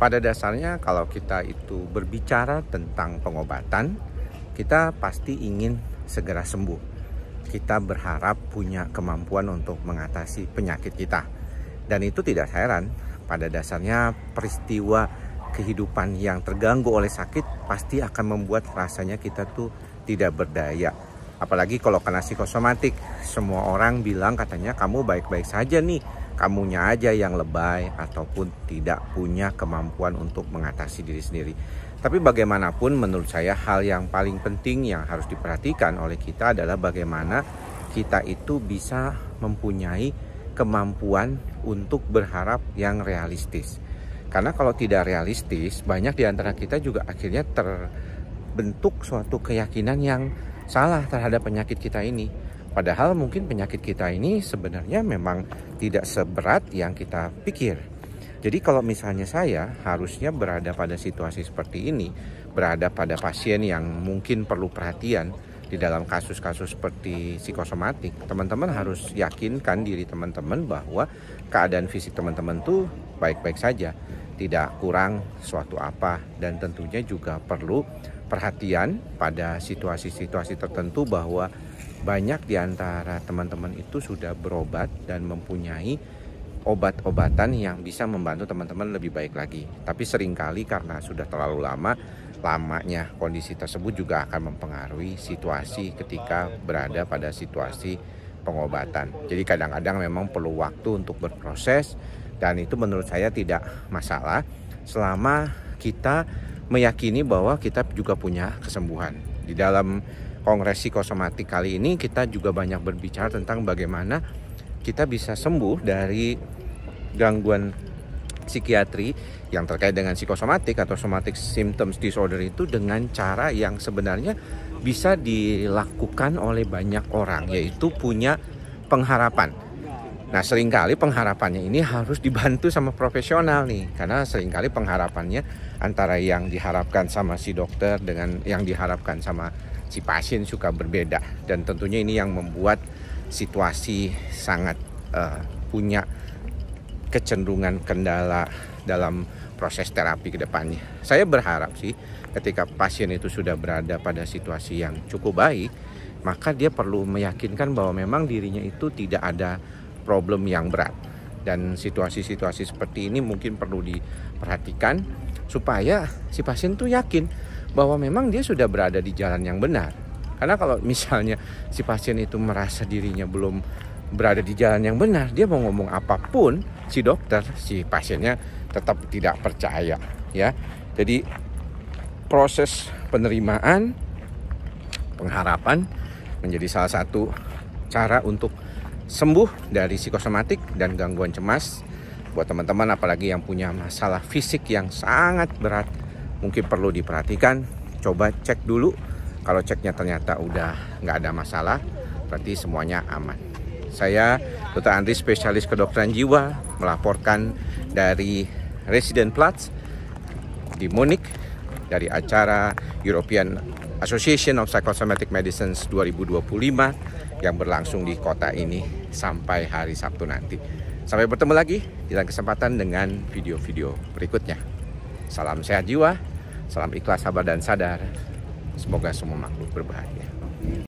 Pada dasarnya kalau kita itu berbicara tentang pengobatan, kita pasti ingin segera sembuh. Kita berharap punya kemampuan untuk mengatasi penyakit kita. Dan itu tidak heran, pada dasarnya peristiwa kehidupan yang terganggu oleh sakit pasti akan membuat rasanya kita tuh tidak berdaya. Apalagi kalau kena psikosomatik, semua orang bilang katanya kamu baik-baik saja nih. Kamunya aja yang lebay ataupun tidak punya kemampuan untuk mengatasi diri sendiri. Tapi bagaimanapun menurut saya hal yang paling penting yang harus diperhatikan oleh kita adalah bagaimana kita itu bisa mempunyai kemampuan untuk berharap yang realistis. Karena kalau tidak realistis, banyak di antara kita juga akhirnya terbentuk suatu keyakinan yang salah terhadap penyakit kita ini. Padahal mungkin penyakit kita ini sebenarnya memang tidak seberat yang kita pikir. Jadi kalau misalnya saya harusnya berada pada situasi seperti ini, berada pada pasien yang mungkin perlu perhatian di dalam kasus-kasus seperti psikosomatik, teman-teman harus yakinkan diri teman-teman bahwa keadaan fisik teman-teman tuh baik-baik saja, tidak kurang suatu apa, dan tentunya juga perlu perhatian pada situasi-situasi tertentu bahwa banyak di antara teman-teman itu sudah berobat dan mempunyai obat-obatan yang bisa membantu teman-teman lebih baik lagi. Tapi seringkali karena sudah terlalu lamanya kondisi tersebut juga akan mempengaruhi situasi ketika berada pada situasi pengobatan. Jadi kadang-kadang memang perlu waktu untuk berproses, dan itu menurut saya tidak masalah selama kita meyakini bahwa kita juga punya kesembuhan. Di dalam Kongres Psikosomatik kali ini kita juga banyak berbicara tentang bagaimana kita bisa sembuh dari gangguan psikiatri yang terkait dengan psikosomatik atau somatic symptoms disorder itu dengan cara yang sebenarnya bisa dilakukan oleh banyak orang, yaitu punya pengharapan. Nah, seringkali pengharapannya ini harus dibantu sama profesional nih, karena seringkali pengharapannya antara yang diharapkan sama si dokter dengan yang diharapkan sama si pasien suka berbeda, dan tentunya ini yang membuat situasi sangat punya kecenderungan kendala dalam proses terapi ke depannya. Saya berharap sih ketika pasien itu sudah berada pada situasi yang cukup baik, maka dia perlu meyakinkan bahwa memang dirinya itu tidak ada problem yang berat, dan situasi-situasi seperti ini mungkin perlu diperhatikan supaya si pasien tuh yakin bahwa memang dia sudah berada di jalan yang benar. Karena kalau misalnya si pasien itu merasa dirinya belum berada di jalan yang benar, dia mau ngomong apapun, si dokter, si pasiennya tetap tidak percaya, ya. Jadi proses penerimaan, pengharapan menjadi salah satu cara untuk sembuh dari psikosomatik dan gangguan cemas. Buat teman-teman apalagi yang punya masalah fisik yang sangat berat, mungkin perlu diperhatikan, coba cek dulu. Kalau ceknya ternyata udah nggak ada masalah, berarti semuanya aman. Saya Dr. Andri, spesialis kedokteran jiwa, melaporkan dari Residenplatz di Munich, dari acara European Association of Psychosomatic Medicine 2025 yang berlangsung di kota ini sampai hari Sabtu nanti. Sampai bertemu lagi di lain kesempatan dengan video-video berikutnya. Salam sehat jiwa, salam ikhlas, sabar, dan sadar. Semoga semua makhluk berbahagia.